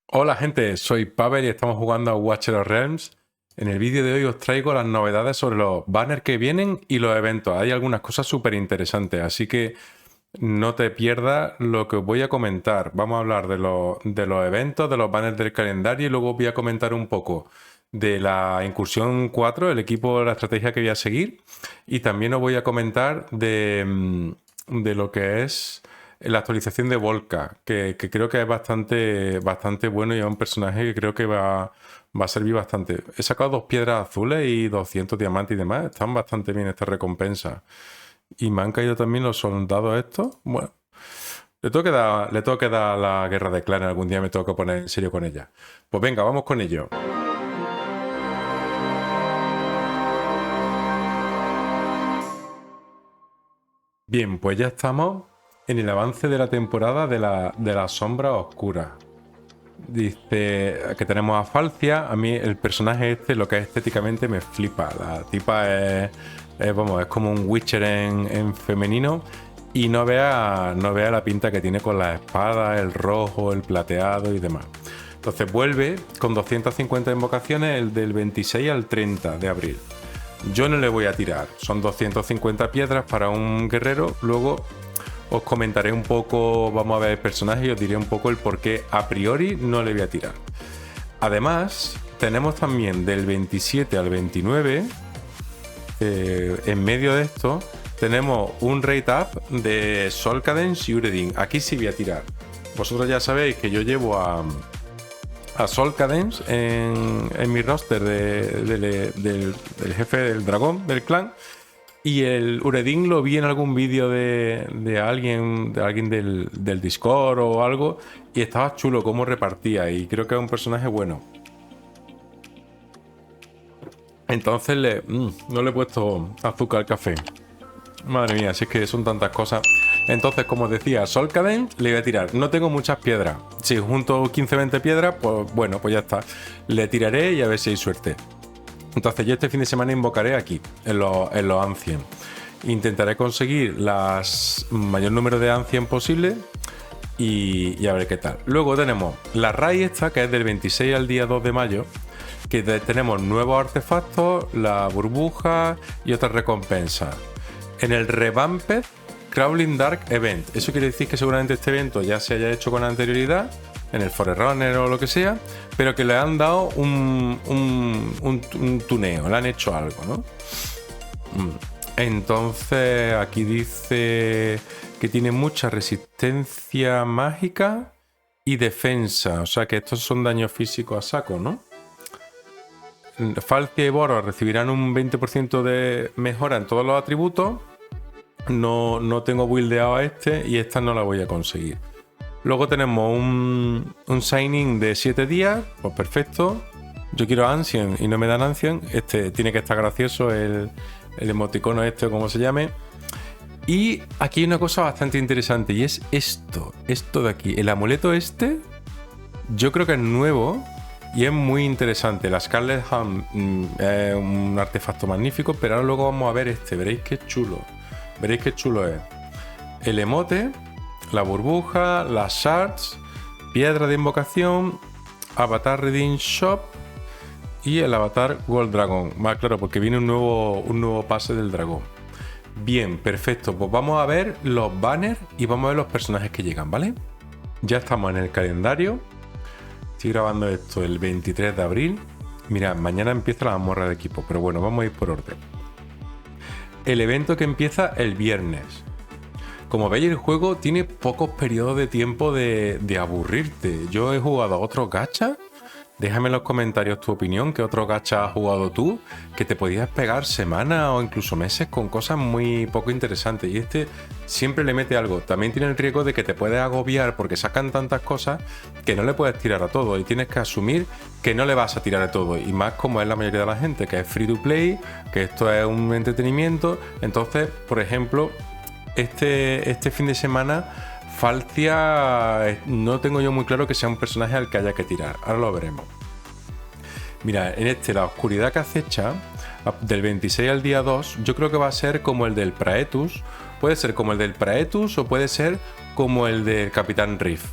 Hola gente, soy Pavel y estamos jugando a Watcher of Realms. En el vídeo de hoy os traigo las novedades sobre los banners que vienen y los eventos. Hay algunas cosas súper interesantes, así que no te pierdas lo que os voy a comentar. Vamos a hablar de los eventos, de los banners del calendario y luego voy a comentar un poco de la incursión 4, el equipo, la estrategia que voy a seguir. Y también os voy a comentar de lo que es la actualización de Volca, que creo que es bastante bueno y es un personaje que creo que va a servir bastante. He sacado 2 piedras azules y 200 diamantes y demás. Están bastante bien estas recompensas. Y me han caído también los soldados estos. Bueno, le tengo que dar la guerra de clanes. Algún día me tengo que poner en serio con ella. Pues venga, vamos con ello. Bien, pues ya estamos en el avance de la temporada de la sombra oscura. Dice que tenemos a Falcia. A mí el personaje este, lo que es estéticamente, me flipa. La tipa vamos, es como un Witcher en femenino. Y no vea la pinta que tiene con las espadas, el rojo, el plateado y demás. Entonces vuelve con 250 invocaciones el del 26 al 30 de abril. Yo no le voy a tirar. Son 250 piedras para un guerrero. Luego os comentaré un poco, vamos a ver el personaje y os diré un poco el por qué a priori no le voy a tirar. Además, tenemos también del 27 al 29, en medio de esto, tenemos un rate up de Sol Cadence y Uredin. Aquí sí voy a tirar. Vosotros ya sabéis que yo llevo a Sol Cadence en mi roster del jefe del dragón del clan. Y el Uredin lo vi en algún vídeo de alguien del Discord o algo, y estaba chulo cómo repartía, y creo que es un personaje bueno. Entonces no le he puesto azúcar al café. Madre mía, si es que son tantas cosas. Entonces, como os decía, Sol Cadence le voy a tirar. No tengo muchas piedras. Si junto 15-20 piedras, pues bueno, pues ya está. Le tiraré y a ver si hay suerte. Entonces yo este fin de semana invocaré aquí, en los Ancient. Intentaré conseguir mayor número de Ancient posible y a ver qué tal. Luego tenemos la raid esta, que es del 26 al día 2 de mayo, que tenemos nuevos artefactos, la burbuja y otras recompensas. En el Revamped Crawling Dark Event. Eso quiere decir que seguramente este evento ya se haya hecho con anterioridad, en el Forerunner o lo que sea, pero que le han dado un tuneo, le han hecho algo, ¿no? Entonces aquí dice que tiene mucha resistencia mágica y defensa, o sea que estos son daños físicos a saco, ¿no? Falcia y Boros recibirán un 20% de mejora en todos los atributos. No tengo buildeado a este y esta no la voy a conseguir. Luego tenemos un signing de 7 días, pues perfecto. Yo quiero Ancient y no me dan Ancient. Este tiene que estar gracioso, el emoticono este o como se llame. Y aquí hay una cosa bastante interesante y es esto de aquí. El amuleto este, yo creo que es nuevo y es muy interesante. La Scarlet Hand es un artefacto magnífico, pero ahora luego vamos a ver este. Veréis qué chulo es. El emote, la burbuja, las shards, piedra de invocación, avatar redeem shop y el avatar Gold Dragon. Más claro, porque viene un nuevo pase del dragón. Bien, perfecto. Pues vamos a ver los banners y vamos a ver los personajes que llegan, ¿vale? Ya estamos en el calendario. Estoy grabando esto el 23 de abril. Mira, mañana empieza la mazmorra de equipo, pero bueno, vamos a ir por orden. El evento que empieza el viernes. Como veis, el juego tiene pocos periodos de tiempo de aburrirte. Yo he jugado a otros gachas. Déjame en los comentarios tu opinión, qué otro gacha has jugado tú, que te podías pegar semanas o incluso meses con cosas muy poco interesantes. Y este siempre le mete algo. También tiene el riesgo de que te puedes agobiar porque sacan tantas cosas que no le puedes tirar a todo. Y tienes que asumir que no le vas a tirar a todo. Y más como es la mayoría de la gente, que es free to play, que esto es un entretenimiento. Entonces, por ejemplo, este fin de semana, Falcia, no tengo yo muy claro que sea un personaje al que haya que tirar. Ahora lo veremos. Mira, en la oscuridad que acecha, del 26 al día 2, yo creo que va a ser como el del Praetus. Puede ser como el del Praetus o puede ser como el del Capitán Riff.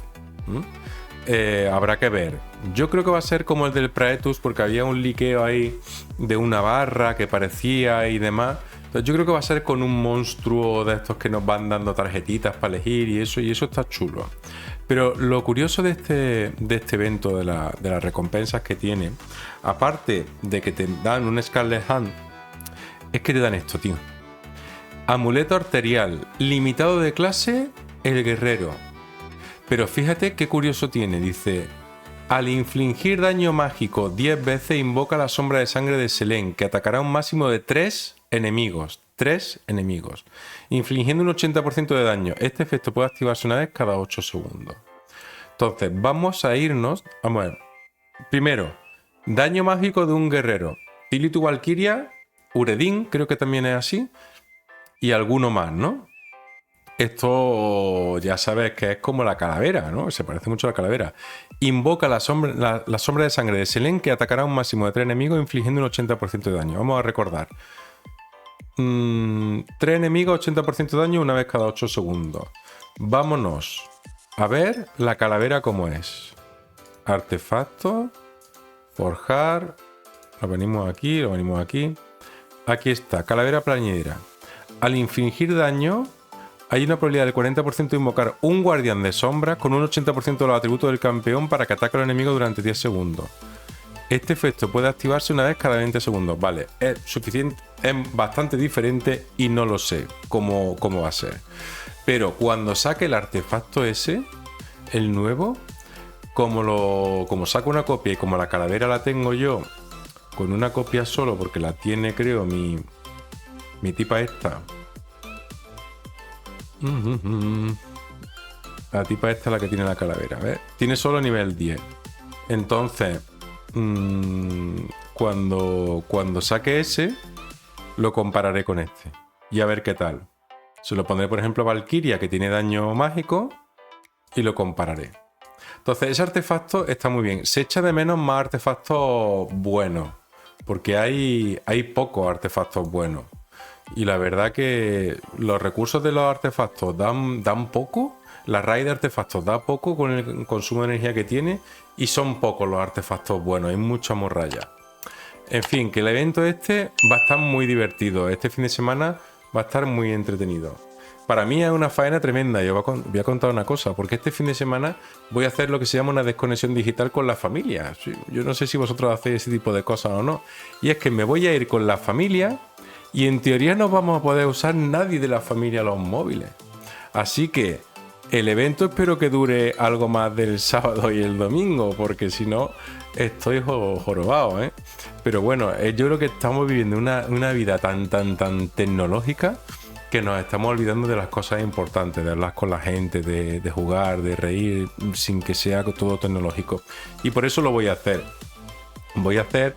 habrá que ver. Yo creo que va a ser como el del Praetus, porque había un liqueo ahí de una barra que parecía y demás. Entonces yo creo que va a ser con un monstruo de estos que nos van dando tarjetitas para elegir y eso está chulo. Pero lo curioso de este evento, de las recompensas que tiene, aparte de que te dan un Scarlet Hand, es que te dan esto, tío. Amuleto arterial, limitado de clase, el guerrero. Pero fíjate qué curioso tiene, dice: al infligir daño mágico 10 veces invoca la sombra de sangre de Selene, que atacará un máximo de 3 enemigos. 3 enemigos. Infligiendo un 80% de daño. Este efecto puede activarse una vez cada 8 segundos. Entonces, vamos a irnos... Vamos a ver. Primero, daño mágico de un guerrero. Tilitu Valkyria, Uredin, creo que también es así. Y alguno más, ¿no? Esto ya sabes que es como la calavera, ¿no? Se parece mucho a la calavera. Invoca la sombra de sangre de Selene, que atacará un máximo de 3 enemigos infligiendo un 80% de daño. Vamos a recordar. 3 enemigos, 80% de daño una vez cada 8 segundos. Vámonos a ver la calavera cómo es. Artefacto. Forjar. Lo venimos aquí. Aquí está, calavera plañidera. Al infligir daño, hay una probabilidad del 40% de invocar un guardián de sombra con un 80% de los atributos del campeón para que ataque al enemigo durante 10 segundos. Este efecto puede activarse una vez cada 20 segundos. Vale, es suficiente, es bastante diferente y no lo sé cómo va a ser. Pero cuando saque el artefacto ese, el nuevo, como saco una copia y como la calavera la tengo yo con una copia solo, porque la tiene, creo, mi tipa esta. La tipa esta es la que tiene la calavera, ¿ves? Tiene solo nivel 10. Entonces, cuando saque ese, lo compararé con este. Y a ver qué tal. Se lo pondré, por ejemplo, a Valkyria, que tiene daño mágico, y lo compararé. Entonces, ese artefacto está muy bien. Se echa de menos más artefactos buenos, porque hay pocos artefactos buenos. Y la verdad que los recursos de los artefactos dan poco. La raíz de artefactos da poco con el consumo de energía que tiene. Y son pocos los artefactos buenos. Hay mucha morralla. En fin, que el evento este va a estar muy divertido. Este fin de semana va a estar muy entretenido. Para mí es una faena tremenda. Yo voy a contar una cosa. Porque este fin de semana voy a hacer lo que se llama una desconexión digital con la familia. Yo no sé si vosotros hacéis ese tipo de cosas o no. Y es que me voy a ir con la familia... Y en teoría no vamos a poder usar nadie de la familia los móviles. Así que el evento espero que dure algo más del sábado y el domingo, porque si no estoy jorobado, ¿eh? Pero bueno, yo creo que estamos viviendo una vida tan tecnológica que nos estamos olvidando de las cosas importantes, de hablar con la gente, de jugar, de reír, sin que sea todo tecnológico. Y por eso lo voy a hacer. Voy a hacer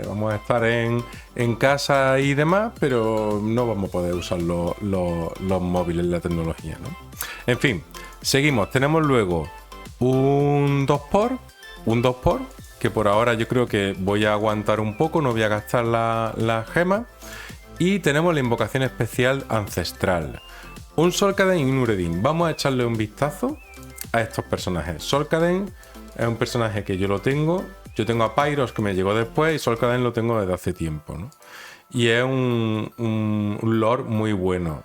vamos a estar en casa y demás, pero no vamos a poder usar los móviles, la tecnología, ¿no? En fin, seguimos. Tenemos luego un 2x, que por ahora yo creo que voy a aguantar un poco, no voy a gastar la gema. Y tenemos la invocación especial ancestral. Un Solcaden y un Uredin. Vamos a echarle un vistazo a estos personajes. Solcaden es un personaje que yo lo tengo. Yo tengo a Pyros, que me llegó después, y Solcaden lo tengo desde hace tiempo, ¿no? Y es un lord muy bueno.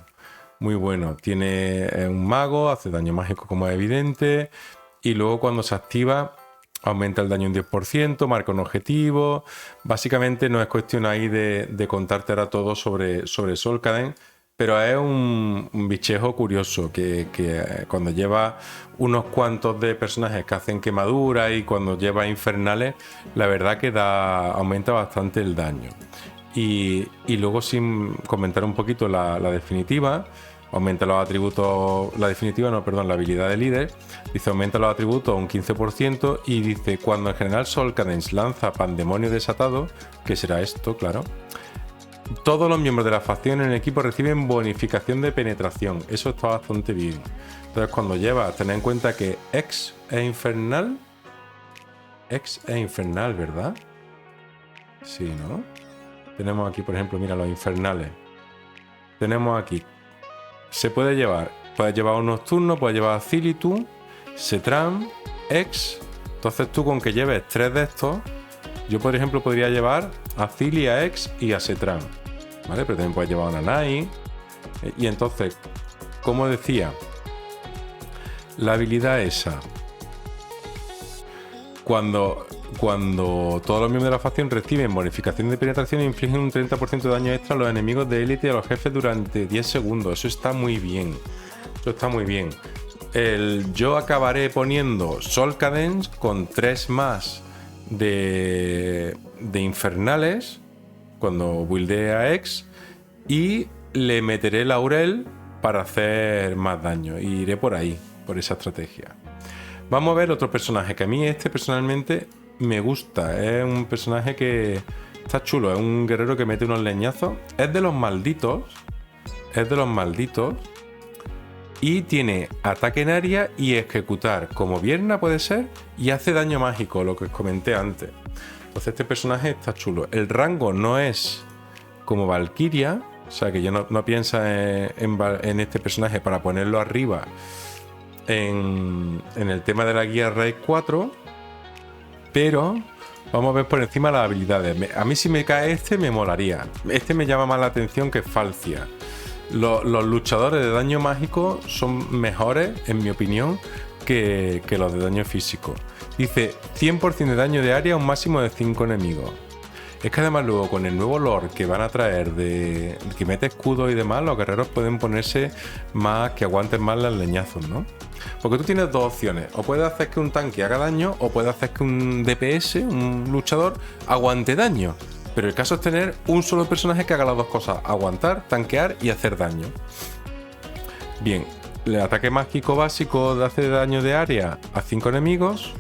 Muy bueno. Tiene un mago, hace daño mágico como es evidente. Y luego cuando se activa, aumenta el daño un 10%, marca un objetivo. Básicamente no es cuestión ahí de contarte ahora todo sobre Solcaden. Pero es un bichejo curioso que cuando lleva unos cuantos de personajes que hacen quemaduras y cuando lleva infernales, la verdad que aumenta bastante el daño. Y luego, sin comentar un poquito la definitiva, aumenta los atributos, la habilidad de líder, dice aumenta los atributos un 15% y dice cuando el general Solcaden lanza Pandemonio Desatado, que será esto, claro. Todos los miembros de la facción en el equipo reciben bonificación de penetración. Eso está bastante bien. Entonces, cuando llevas, tened en cuenta que X es infernal. X es infernal, ¿verdad? Sí, ¿no? Tenemos aquí, por ejemplo, mira, los infernales. Tenemos aquí. Se puede llevar Puedes llevar un Nocturno, puedes llevar a Zilitu, Setram, X. Entonces tú con que lleves 3 de estos, yo por ejemplo podría llevar a Zili, a X y a Setram, ¿vale? Pero también puedes llevar a Nanai. Y entonces, como decía, la habilidad esa, cuando todos los miembros de la facción reciben bonificación de penetración e infligen un 30% de daño extra a los enemigos de élite y a los jefes durante 10 segundos. Eso está muy bien. Eso está muy bien. Yo acabaré poniendo Sol Cadence con 3 más de infernales cuando buildee a X, y le meteré Laurel para hacer más daño. Y iré por ahí, por esa estrategia. Vamos a ver otro personaje que a mí personalmente me gusta. Es un personaje que está chulo. Es un guerrero que mete unos leñazos. Es de los malditos. Y tiene ataque en área y ejecutar como Vierna, puede ser, y hace daño mágico, lo que os comenté antes. Entonces este personaje está chulo. El rango no es como Valkyria, o sea que yo no piensa en este personaje para ponerlo arriba en el tema de la guía Raid 4, pero vamos a ver por encima las habilidades. A mí si me cae me molaría. Este me llama más la atención que Falcia. Los luchadores de daño mágico son mejores, en mi opinión, que los de daño físico. Dice 100% de daño de área a un máximo de 5 enemigos. Es que además luego con el nuevo lore que van a traer de que mete escudo y demás, los guerreros pueden ponerse más, que aguanten más los leñazos, ¿no? Porque tú tienes dos opciones. O puedes hacer que un tanque haga daño, o puedes hacer que un DPS, un luchador, aguante daño. Pero el caso es tener un solo personaje que haga las dos cosas: aguantar, tanquear y hacer daño. Bien, el ataque mágico básico hace daño de área a 5 enemigos.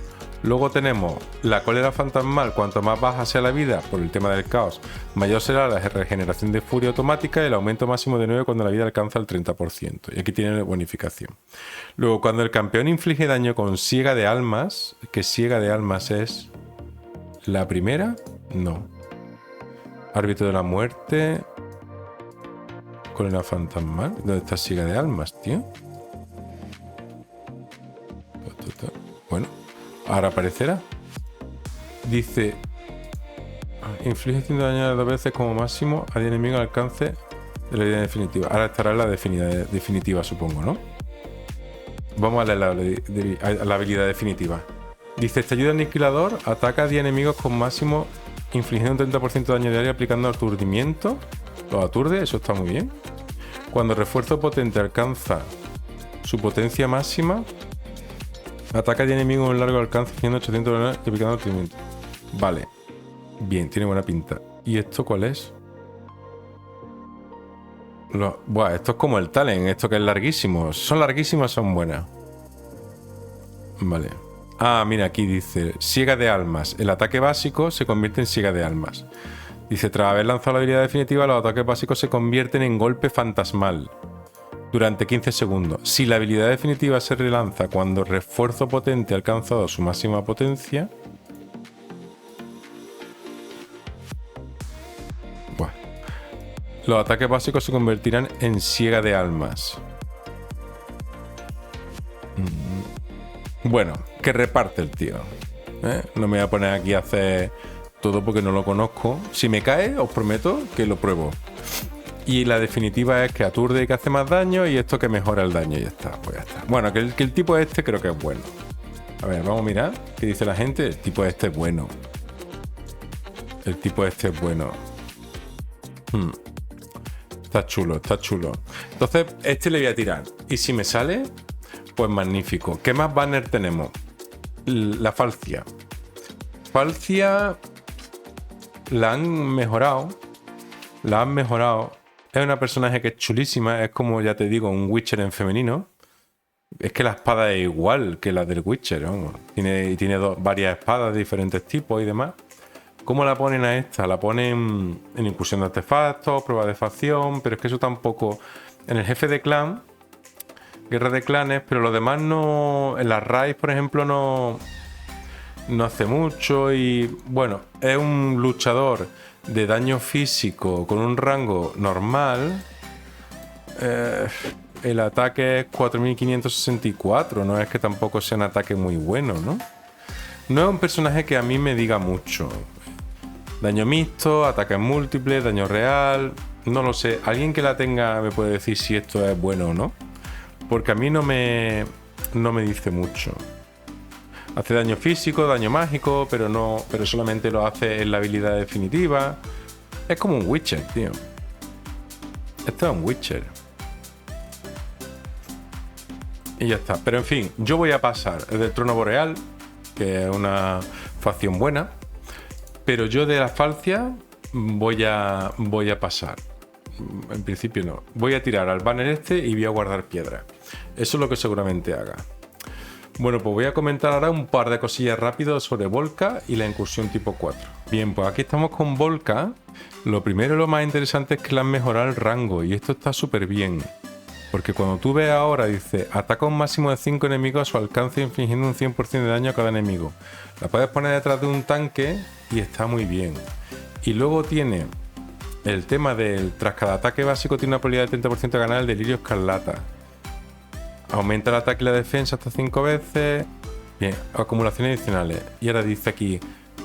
Luego tenemos la cólera fantasmal. Cuanto más baja sea la vida por el tema del caos, mayor será la regeneración de furia automática y el aumento máximo de 9 cuando la vida alcanza el 30%. Y aquí tiene bonificación. Luego, cuando el campeón inflige daño con siega de almas, que siega de almas es la primera, no. Árbitro de la muerte. Cólera fantasmal. ¿Dónde está siega de almas, tío? Bueno, ahora aparecerá. Dice: inflige 100 daño 2 veces como máximo a 10 enemigos al alcance de la habilidad definitiva. Ahora estará en la definitiva, supongo, ¿no? Vamos a leer la habilidad definitiva. Dice: este ayuda aniquilador ataca a 10 enemigos con máximo infligiendo un 30% de daño de área aplicando aturdimiento. Los aturde, eso está muy bien. Cuando refuerzo potente alcanza su potencia máxima, ataca a 10 enemigos en largo alcance haciendo 800 de daño y aplicando aturdimiento. Vale. Bien, tiene buena pinta. ¿Y esto cuál es? Buah, esto es como el talent, esto que es larguísimo. Son larguísimas, son buenas. Vale. Ah, mira, aquí dice: siega de almas. El ataque básico se convierte en siega de almas. Dice: tras haber lanzado la habilidad definitiva, los ataques básicos se convierten en golpe fantasmal durante 15 segundos. Si la habilidad definitiva se relanza cuando refuerzo potente ha alcanzado su máxima potencia. Buah. Los ataques básicos se convertirán en siega de almas. Bueno, que reparte el tío. No me voy a poner aquí a hacer todo porque no lo conozco. Si me cae, os prometo que lo pruebo. Y la definitiva es que aturde y que hace más daño, y esto que mejora el daño y ya está. Pues ya está. Bueno, que el tipo este creo que es bueno. A ver, vamos a mirar qué dice la gente. El tipo este es bueno. El tipo este es bueno. Está chulo, está chulo. Entonces, este le voy a tirar. Y si me sale, pues magnífico. ¿Qué más banner tenemos? La Falcia. Falcia la han mejorado. La han mejorado. Es una personaje que es chulísima. Es como, ya te digo, un Witcher en femenino. Es que la espada es igual que la del Witcher, vamos. Tiene varias espadas de diferentes tipos y demás. ¿Cómo la ponen a esta? La ponen en incursión de artefactos, prueba de facción, pero es que eso tampoco... En el jefe de clan, guerra de clanes, pero lo demás no... En las raids, por ejemplo, no hace mucho y... Bueno, es un luchador de daño físico con un rango normal. el ataque es 4564. No es que tampoco sea un ataque muy bueno, ¿no? No es un personaje que a mí me diga mucho. Daño mixto, ataques múltiples, daño real. No lo sé. Alguien que la tenga me puede decir si esto es bueno o no. Porque a mí no me dice mucho. Hace daño físico, daño mágico, pero solamente lo hace en la habilidad definitiva. Es como un Witcher, tío. Esto es un Witcher. Y ya está. Pero en fin, yo voy a pasar del Trono Boreal, que es una facción buena. Pero yo de la Falcia voy a pasar. En principio no. Voy a tirar al banner este y voy a guardar piedras. Eso es lo que seguramente haga. Bueno, pues voy a comentar ahora un par de cosillas rápido sobre Volca y la incursión tipo 4. Bien, pues aquí estamos con Volca. Lo primero y lo más interesante es que le han mejorado el rango y esto está súper bien. Porque cuando tú ves ahora, dice, ataca un máximo de 5 enemigos a su alcance infligiendo un 100% de daño a cada enemigo. La puedes poner detrás de un tanque y está muy bien. Y luego tiene el tema del tras cada ataque básico tiene una probabilidad de 30% de ganar el delirio escarlata. Aumenta el ataque y la defensa hasta 5 veces. Bien, acumulaciones adicionales. Y ahora dice aquí,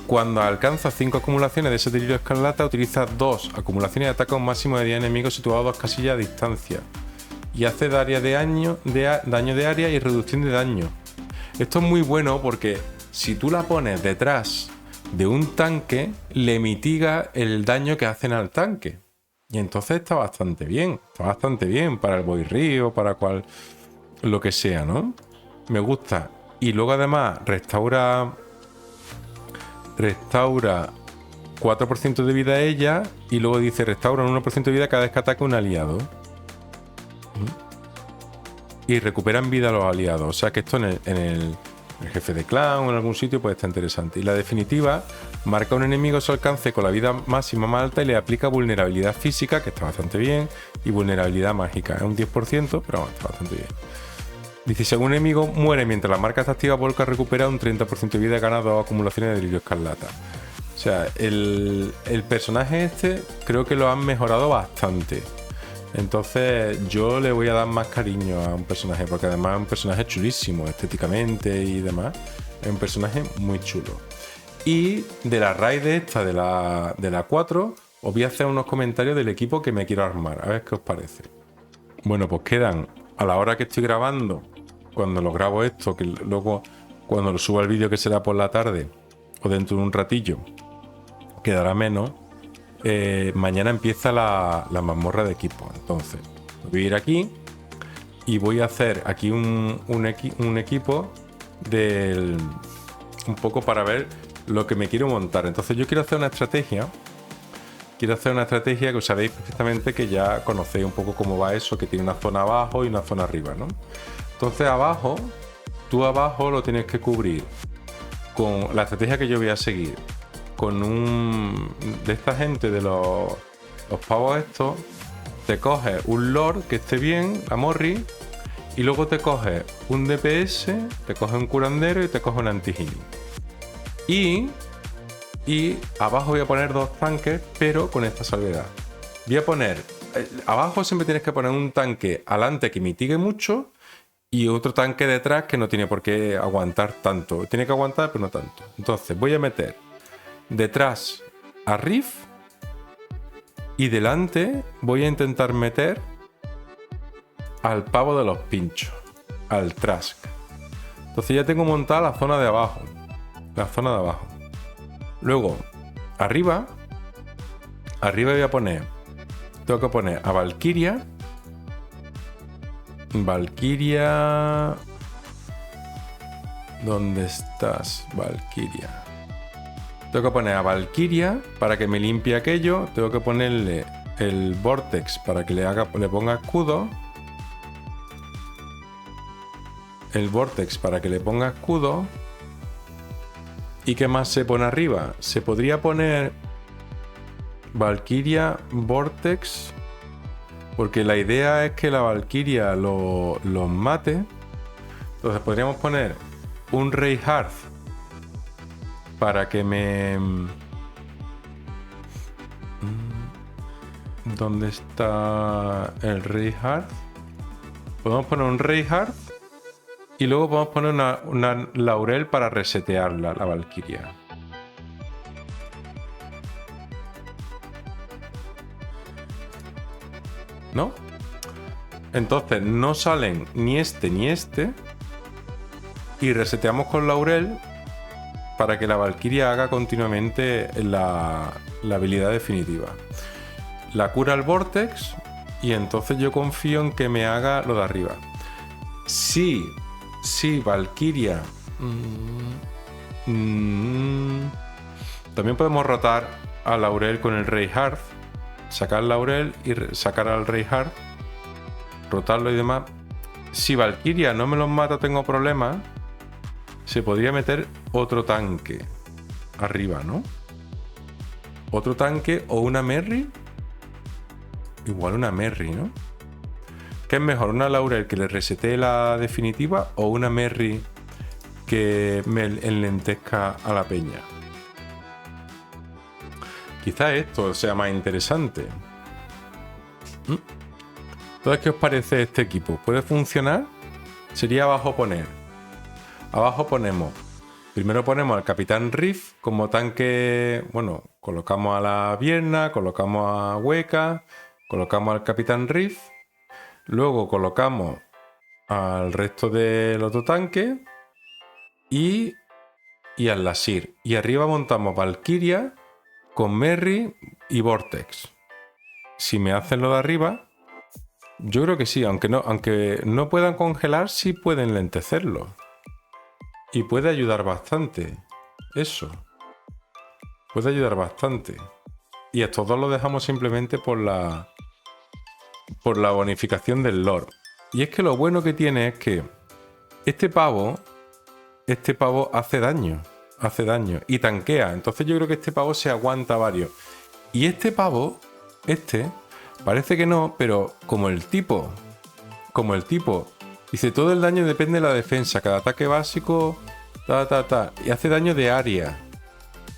cuando alcanza 5 acumulaciones de ese delirio escarlata, utiliza 2 acumulaciones y ataca un máximo de 10 enemigos situados a 2 casillas a distancia. Y hace daño de área y reducción de daño. Esto es muy bueno porque si tú la pones detrás de un tanque, le mitiga el daño que hacen al tanque. Y entonces está bastante bien. Está bastante bien para el boirrío, para lo que sea, ¿no? Me gusta. Y luego además restaura 4% de vida a ella. Y luego dice restaura un 1% de vida cada vez que ataque un aliado. Y recuperan vida a los aliados. O sea que esto en el jefe de clan o en algún sitio puede estar interesante. Y la definitiva, marca un enemigo a su alcance con la vida máxima más alta y le aplica vulnerabilidad física, que está bastante bien, y vulnerabilidad mágica. Es un 10%, pero bueno, está bastante bien. Dice, si algún enemigo muere mientras la marca está activa, Volca recupera un 30% de vida y gana 2 acumulaciones de delirio escarlata. O sea, el personaje este creo que lo han mejorado bastante. Entonces yo le voy a dar más cariño a un personaje, porque además es un personaje chulísimo estéticamente y demás. Es un personaje muy chulo. Y de la raid esta, de la 4, os voy a hacer unos comentarios del equipo que me quiero armar. A ver qué os parece. Bueno, pues quedan, a la hora que estoy grabando, cuando lo grabo esto, que luego cuando lo suba el vídeo, que será por la tarde o dentro de un ratillo, quedará menos. Mañana empieza la mazmorra de equipo. Entonces voy a ir aquí y voy a hacer aquí un equipo un poco para ver lo que me quiero montar. Entonces yo quiero hacer una estrategia que sabéis perfectamente, que ya conocéis un poco cómo va eso, que tiene una zona abajo y una zona arriba, ¿no? Entonces tú abajo lo tienes que cubrir con la estrategia que yo voy a seguir, con de esta gente de los pavos estos. Te coges un lord que esté bien, la Morri, y luego te coges un DPS, te coges un curandero y te coges un anti-healing. Y abajo voy a poner 2 tanques, pero con esta salvedad. Voy a poner, abajo siempre tienes que poner un tanque adelante que mitigue mucho y otro tanque detrás que no tiene por qué aguantar tanto. Tiene que aguantar, pero no tanto. Entonces voy a meter detrás a Riff y delante voy a intentar meter al pavo de los pinchos, al Trask. Entonces ya tengo montada la zona de abajo. Luego, arriba tengo que poner a Valkyria. ¿Dónde estás, Valkyria? Tengo que poner a Valkyria para que me limpie aquello. Tengo que ponerle el Vortex para que le ponga escudo. ¿Y qué más se pone arriba? Se podría poner Valkyria Vortex, porque la idea es que la Valkyria los mate. Entonces podríamos poner un Reinhardt para que me... ¿Dónde está el Reinhardt? Podemos poner un Reinhardt y luego podemos poner una Laurel para resetearla, la Valkyria. ¿No? Entonces no salen ni este ni este. Y reseteamos con Laurel para que la Valkyria haga continuamente la habilidad definitiva. La cura al Vortex y entonces yo confío en que me haga lo de arriba. Sí, Valkyria. También podemos rotar a Laurel con el Reinhardt. Sacar Laurel y sacar al Reinhardt. Rotarlo y demás. Si Valkyria no me los mata, tengo problemas. Se podría meter otro tanque arriba, ¿no? Otro tanque o una Merry. Igual una Merry, ¿no? ¿Qué es mejor? ¿Una Laurel que le resetee la definitiva o una Merry que me enlentezca a la peña? Quizá esto sea más interesante. Entonces, ¿qué os parece este equipo? ¿Puede funcionar? Sería abajo poner. Abajo ponemos. Primero ponemos al Capitán Riff como tanque. Bueno, colocamos a la Vierna, colocamos a Hueca, colocamos al Capitán Riff. Luego colocamos al resto del otro tanque y al Lasir. Y arriba montamos Valkyria con Merry y Vortex. Si me hacen lo de arriba, yo creo que sí, aunque no puedan congelar, sí pueden lentecerlo. Y puede ayudar bastante. Eso. Puede ayudar bastante. Y estos dos los dejamos simplemente por la bonificación del lore. Y es que lo bueno que tiene es que este pavo hace daño. Hace daño. Y tanquea. Entonces yo creo que este pavo se aguanta varios. Y este pavo, parece que no, pero como el tipo, dice, todo el daño depende de la defensa. Cada ataque básico, y hace daño de área.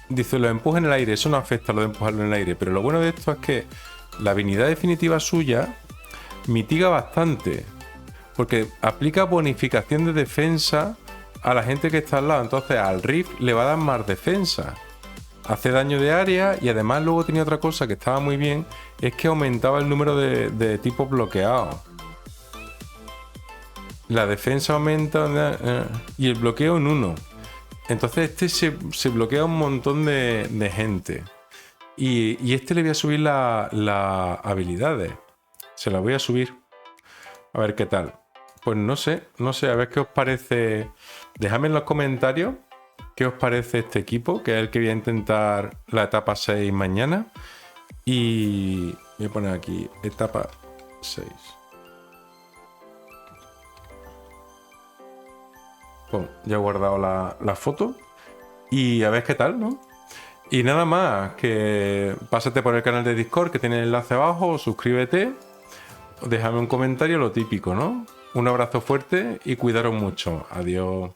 Dice, lo empuja en el aire. Eso no afecta lo de empujarlo en el aire. Pero lo bueno de esto es que la habilidad definitiva suya mitiga bastante. Porque aplica bonificación de defensa a la gente que está al lado. Entonces al Rift le va a dar más defensa. Hace daño de área y además luego tenía otra cosa que estaba muy bien. Es que aumentaba el número de tipos bloqueados. La defensa aumenta y el bloqueo en 1. Entonces se bloquea un montón de gente. Y le voy a subir las habilidades. Se las voy a subir. A ver qué tal. Pues no sé, a ver qué os parece. Dejadme en los comentarios qué os parece este equipo, que es el que voy a intentar la etapa 6 mañana. Y voy a poner aquí etapa 6. Bueno, ya he guardado la foto. Y a ver qué tal, ¿no? Y nada más, que pásate por el canal de Discord que tiene el enlace abajo, suscríbete, déjame un comentario, lo típico, ¿no? Un abrazo fuerte y cuidaros mucho. Adiós.